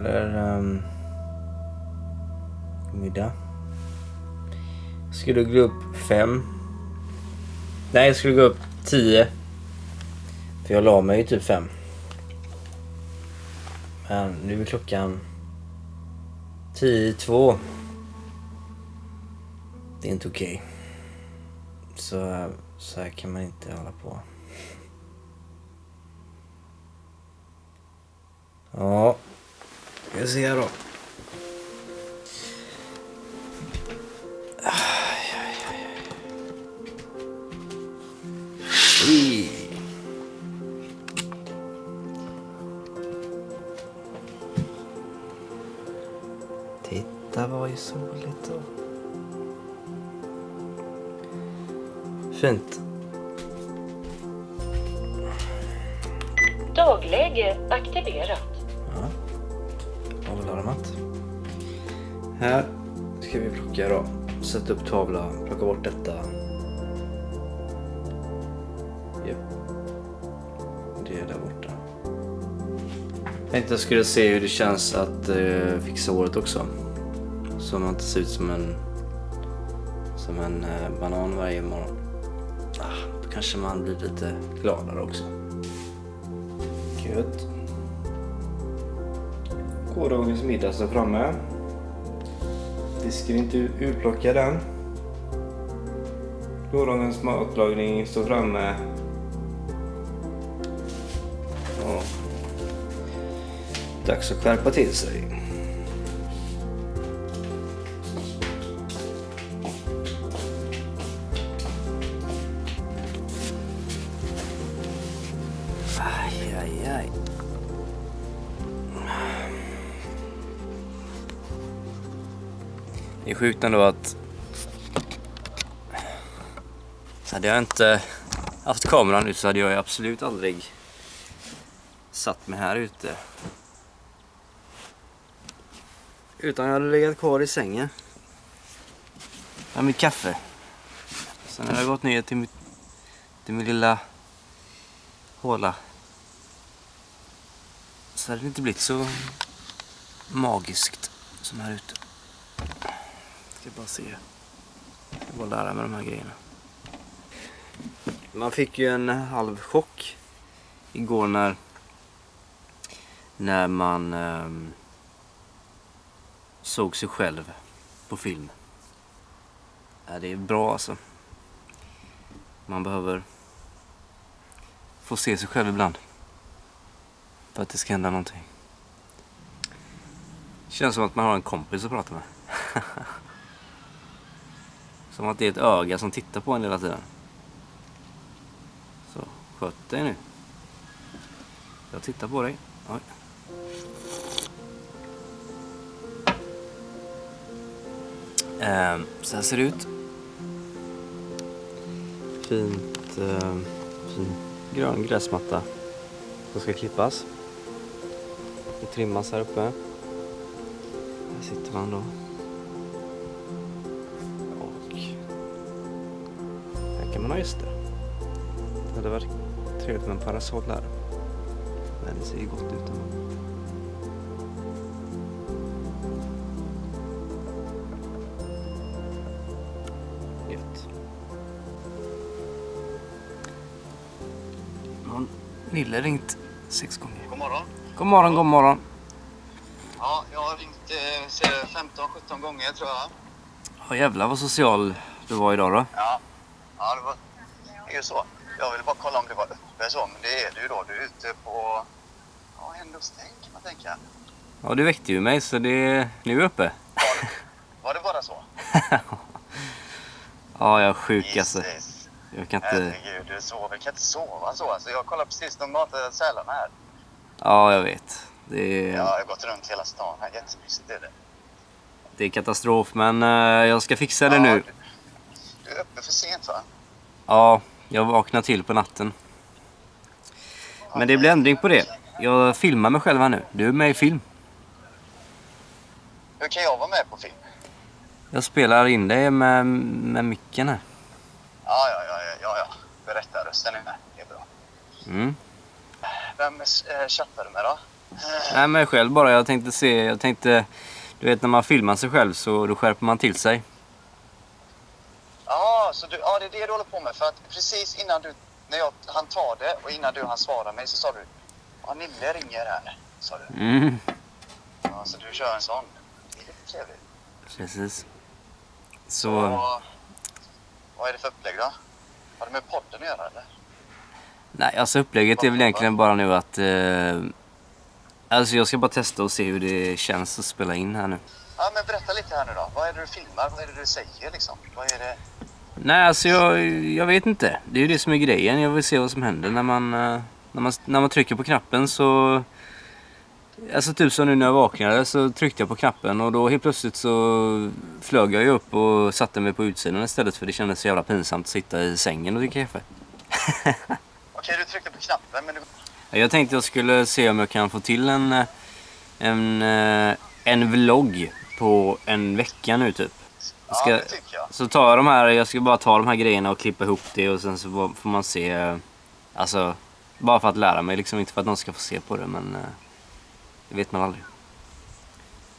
Eller middag. Skulle gå upp 5. Nej, jag skulle gå upp 10. För jag la mig ju typ 5. Men nu är klockan 10:02. Det är inte okej. Så här kan man inte hålla på. Ja, jag ser då. Titta vad är soligt då. Fint. Dagläge aktiverat. Ja. Avlarmat. Här ska vi plocka då. Sätta upp tavla. Plocka bort detta. Ja. Det är där borta. Jag tänkte jag skulle se hur det känns att fixa håret också. Så man inte ser ut som en banan varje morgon. Då kanske man blir lite gladare också. Gött. Gårdagens middag står framme. Vi ska inte utplocka den. Gårdagens matlagning står framme. Ja. Dags att skärpa till sig. Aj. Det är sjukt ändå att hade jag inte haft kameran nu så hade jag absolut aldrig satt mig här ute. Utan jag hade legat kvar i sängen. Med mitt kaffe. Sen har jag gått ner till min lilla håla. Så hade det inte blivit så magiskt som här ute. Ska bara se. Jag ska bara lära mig de här grejerna. Man fick ju en halv chock igår när man såg sig själv på film. Ja, det är bra alltså. Man behöver få se sig själv ibland. För att det ska hända någonting. Det känns som att man har en kompis att prata med. Som att det är ett öga som tittar på en hela tiden. Så, sköt dig nu. Jag tittar på dig. Oj. Så här ser det ut. Fin grön gräsmatta. som ska klippas. Det trimmas här uppe. Här sitter han då. Och här kan man ha just det. Det hade varit trevligt med en parasoll här. Men det ser ju gott ut ändå. Nille ringt 6 gånger. God morgon. God morgon, god morgon. Ja, jag har ringt 15-17 gånger tror jag. Ja jävlar vad social du var idag då. Ja, det är ju så. Jag ville bara kolla om det var uppe så, men det är det ju då. Du är ute på, ja, ändå hos dig kan man tänka. Ja, du väckte ju mig så det nu är vi uppe. Var det bara så? Ja, jag är sjuk alltså. Jesus. Jag kan inte... Herregud, jag kan inte sova så. Alltså, jag kollar precis de matade sälarna här. Ja, jag vet. Det är... Ja, jag har gått runt hela stan här. Jättemysigt är det. Det är katastrof, men jag ska fixa det nu. Du är uppe för sent va? Ja, jag vaknar till på natten. Men det blir ändring på det. Jag filmar mig själv här nu. Du är med i film. Hur kan jag vara med på film? Jag spelar in dig med micken här. Ja. Berättarrösten är med. Det är bra. Mm. Vem chattar du med då? Nej, men själv bara. Jag tänkte, du vet när man filmar sig själv så då skärper man till sig. Ja, så det är det du håller på med. För att precis innan han tar det och innan han svarar mig så sa du, ja, Nille ringer här, sa du. Mm. Ja, så du kör en sån. Det är lite trevligt. Precis. Så... Vad är det för upplägg då? Har det med podden att göra eller? Nej, alltså upplägget är väl egentligen bara nu att... alltså jag ska bara testa och se hur det känns att spela in här nu. Ja, men berätta lite här nu då. Vad är det du filmar? Vad är det du säger liksom? Vad är det? Nej, alltså jag vet inte. Det är ju det som är grejen. Jag vill se vad som händer när man trycker på knappen så... Alltså typ som nu när jag vaknade så tryckte jag på knappen och då helt plötsligt så flög jag ju upp och satte mig på utsidan istället för det kändes så jävla pinsamt att sitta i sängen och dricka kaffe. Okej, du tryckte på knappen men du... Jag tänkte jag skulle se om jag kan få till en vlogg på en vecka nu typ. Ja, det tycker jag. Så jag ska bara ta de här grejerna och klippa ihop det och sen så får man se, alltså bara för att lära mig liksom, inte för att någon ska få se på det, men det vet man aldrig.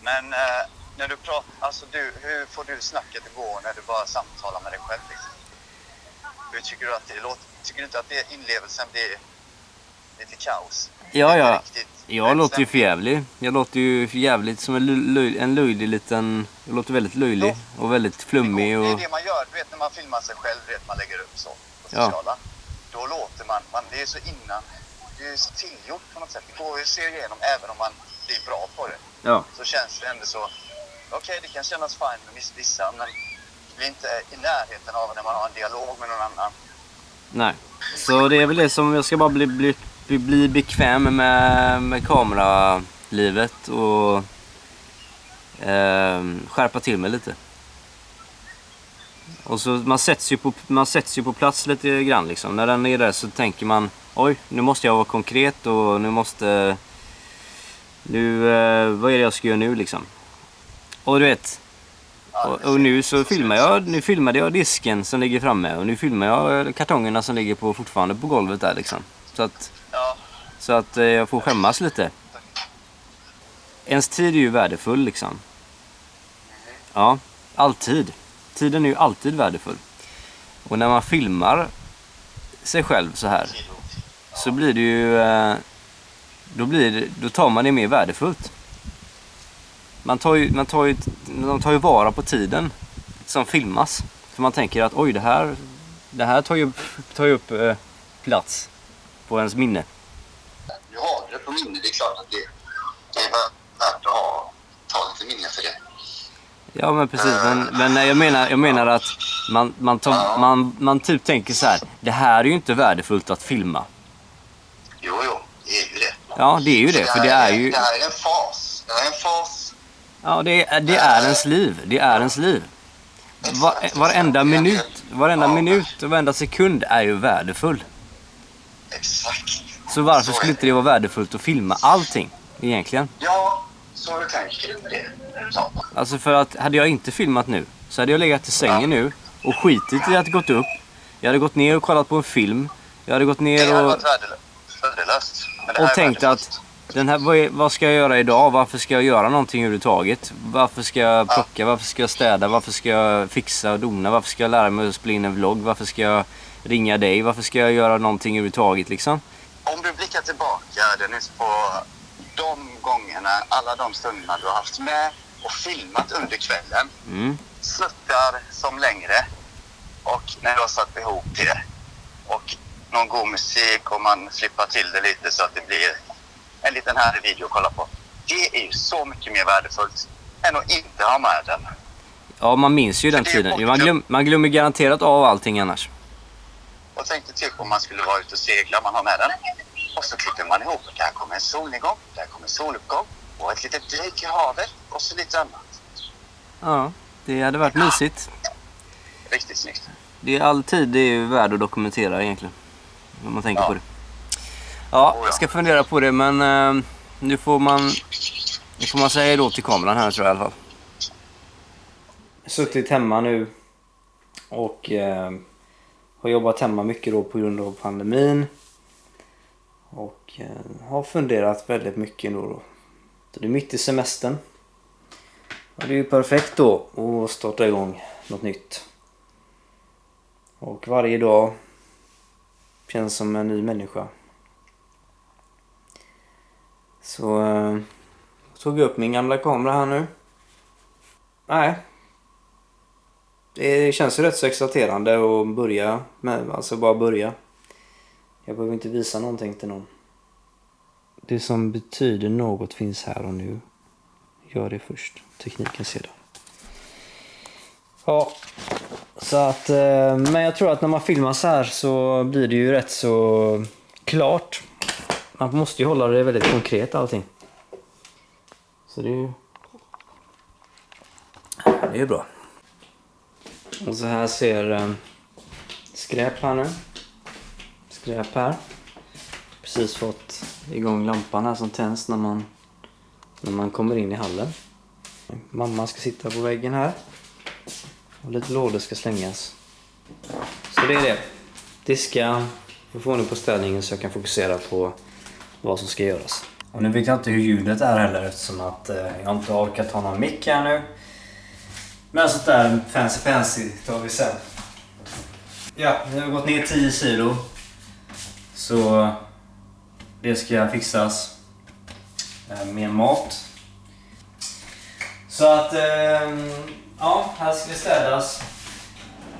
Men när du pratar, alltså hur får du snacket att gå när du bara samtalar med dig själv liksom? Hur tycker du att det låter? Tycker du inte att det inlevelsen blir lite kaos? Ja. Jag låter ju för jävlig. Jag låter ju för jävligt som en löjlig liten... Jag låter väldigt löjlig och väldigt flummig. Och... Det är det man gör, du vet när man filmar sig själv, du vet man lägger upp så på sociala. Då låter man, det är så innan, det är så tillgjort på något sätt. Det går ju att se igenom även om man blir bra på det. Ja. Så känns det ändå så, okej, det kan kännas fint med vissa, men det blir inte i närheten av när man har en dialog med någon annan. Nej, så det är väl det som jag ska bara bli bekväm med kameralivet och skärpa till mig lite. Och så man sätts ju på plats lite grann liksom. När den är där så tänker man, oj, nu måste jag vara konkret och vad är det jag ska göra nu liksom. Och du vet, och nu så filmade jag disken som ligger framme och nu filmar jag kartongerna som ligger fortfarande på golvet där liksom. Så att jag får skämmas lite. Ens tid är ju värdefull liksom. Ja, alltid. Tiden är ju alltid värdefull. Och när man filmar sig själv så här så blir det ju då tar man det mer värdefullt. Man tar ju vara på tiden som filmas. För man tänker att oj, det här tar ju upp plats på ens minne. Du har det på minne, det är klart att det är värt att ta lite minne för det. Ja, men precis. Men jag menar att man typ tänker så här, det här är ju inte värdefullt att filma. Jo, det är ju det. Ja, det är ju det. För det är ju... Det här är en fas. Det här är en fas. Ja, det är ens liv. Det är ens liv. Varenda minut och varenda sekund är ju värdefull. Exakt. Så varför skulle inte det vara värdefullt att filma allting egentligen? Ja, så du tänker med det. Ja. Alltså för att hade jag inte filmat nu så hade jag legat i sängen nu och skitit i att gått upp. Jag hade gått ner och kollat på en film. Jag hade gått ner Det hade och varit värdelöst. Men det här och är tänkt värdefullt. att vad ska jag göra idag? Varför ska jag göra någonting överhuvudtaget? Varför ska jag plocka? Varför ska jag städa? Varför ska jag fixa och dona? Varför ska jag lära mig att spela in en vlogg? Varför ska jag ringa dig? Varför ska jag göra någonting överhuvudtaget liksom? Om du blickar tillbaka Dennis på de gångerna, alla de stunderna du har haft med och filmat under kvällen. Snuttar som längre och när du har satt ihop det och någon god musik och man flippar till det lite så att det blir en liten härlig video att kolla på. Det är ju så mycket mer värdefullt än att inte ha med den. Ja, man minns ju den tiden. Man glömmer garanterat av allting annars. Och tänkte typ om man skulle vara ute och segla, man har med den. Och så klipper man ihop. Där kommer en solnedgång, där kommer soluppgång och ett litet dyk i havet och så lite annat. Ja, det hade varit mysigt. Riktigt snyggt. All tid är ju värd att dokumentera egentligen. Om man tänker på det. Ja, jag ska fundera på det, men nu får man säga då till kameran här, tror jag i alla fall. Jag har suttit hemma nu och har jobbat hemma mycket då på grund av pandemin. Och har funderat väldigt mycket då. Så det är mitt i semestern. Och det är ju perfekt då att starta igång något nytt. Och varje dag känns som en ny människa. Så jag tog upp min gamla kamera här nu. Nej. Det känns ju rätt så exalterande att börja med, alltså bara börja. Jag behöver inte visa någonting till någon. Det som betyder något finns här och nu. Gör det först. Tekniken sedan. Ja. Så att, men jag tror att när man filmar så här så blir det ju rätt så klart. Man måste ju hålla det väldigt konkret allting. Så det är ju bra. Och så här ser skräp här nu. Skräp här. Precis fått igång lampan här som tänds när man kommer in i hallen. Mamma ska sitta på väggen här. Och lite lådor ska slängas. Så det är det. Diska. Vi får nu på ställningen så jag kan fokusera på vad som ska göras. Och nu vet jag inte hur ljudet är heller eftersom att jag inte orkat ta någon mick här nu. Men sånt där fancy tar vi sen. Ja, nu har gått ner 10 kilo. Så det ska fixas med mat. Så att ja, här ska det städas.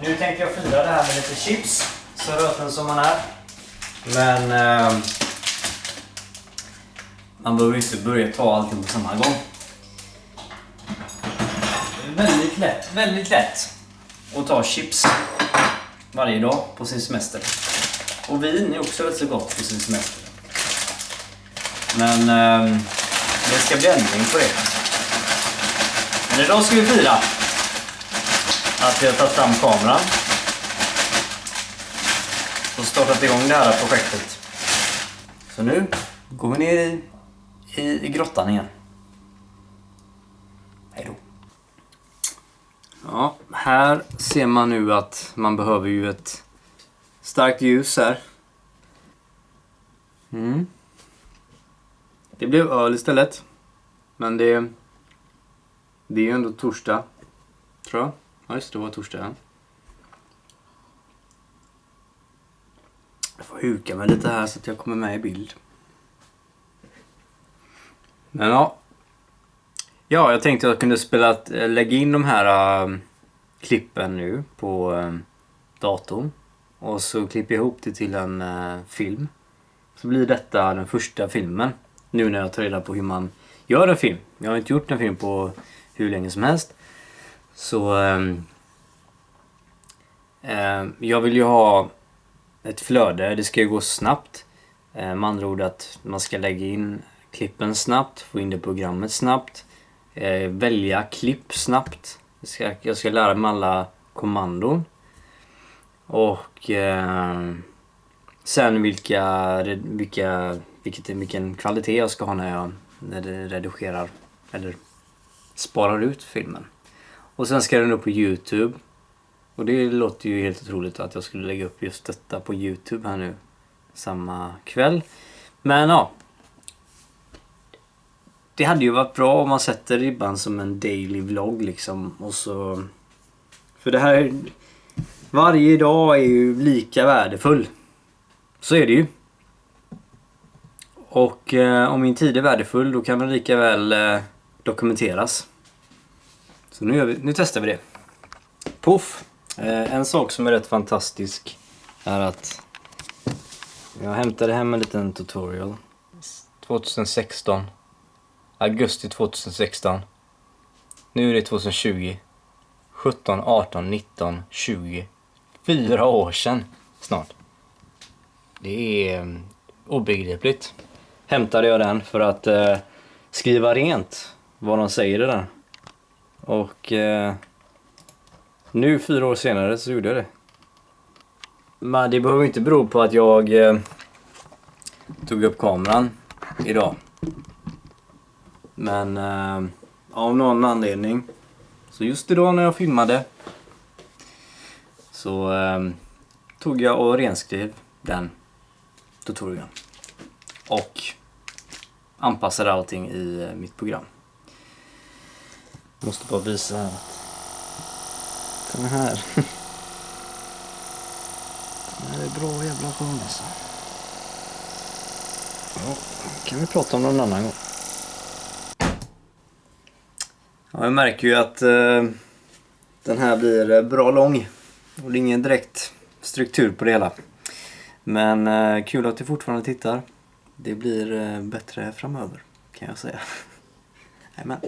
Nu tänkte jag fira det här med lite chips. Så röten som man är. Men man behöver inte börja ta allting på samma gång. Det är väldigt lätt att ta chips varje dag på sin semester. Och vin är också rätt så gott på sin semester. Men det ska bli ändring på det. Men idag ska vi fira att vi har tagit fram kameran och startat igång det här projektet. Så nu går vi ner i grottan igen. Hej då. Ja, här ser man nu att man behöver ju ett starkt ljus här. Det blev öl istället. Men det är ju ändå torsdag, tror jag. Ja, just det, var torsdag. Jag får huka mig lite här så att jag kommer med i bild. Men ja. Ja, jag tänkte att jag kunde lägga in de här klippen nu på datorn. Och så klipper jag ihop det till en film. Så blir detta den första filmen. Nu när jag tar reda på hur man gör en film. Jag har inte gjort en film på hur länge som helst. Så jag vill ju ha ett flöde. Det ska ju gå snabbt. Med andra ord att man ska lägga in klippen snabbt. Få in det programmet snabbt. Välja klipp snabbt. Jag ska lära mig alla kommandon. Och sen vilken kvalitet jag ska ha när det redigerar eller sparar ut filmen. Och sen ska den upp på YouTube. Och det låter ju helt otroligt att jag skulle lägga upp just detta på YouTube här nu samma kväll. Men ja, det hade ju varit bra om man sätter ribban som en daily vlog liksom. Och så, för det här, varje dag är ju lika värdefull. Så är det ju. Och om min tid är värdefull, då kan den lika väl dokumenteras. Så nu testar vi det. Puff! En sak som är rätt fantastisk är att jag hämtade hem en liten tutorial 2016. Augusti 2016. Nu är det 2020. 17, 18, 19, 20. 4 år sedan snart. Det är obegripligt. Hämtade jag den för att skriva rent vad de säger i den. Och nu 4 år senare så gjorde jag det. Men det behöver inte bero på att jag tog upp kameran idag. Men av någon anledning så just idag när jag filmade så tog jag och renskrev den tutorialen. och anpassade allting i mitt program. Måste bara visa här. Den här. Den här är bra jävla skön alltså. Ja, kan vi prata om någon annan gång. Ja, jag märker ju att den här blir bra lång. Och det är ingen direkt struktur på det hela. Men kul att du fortfarande tittar. Det blir bättre framöver, kan jag säga. Amen.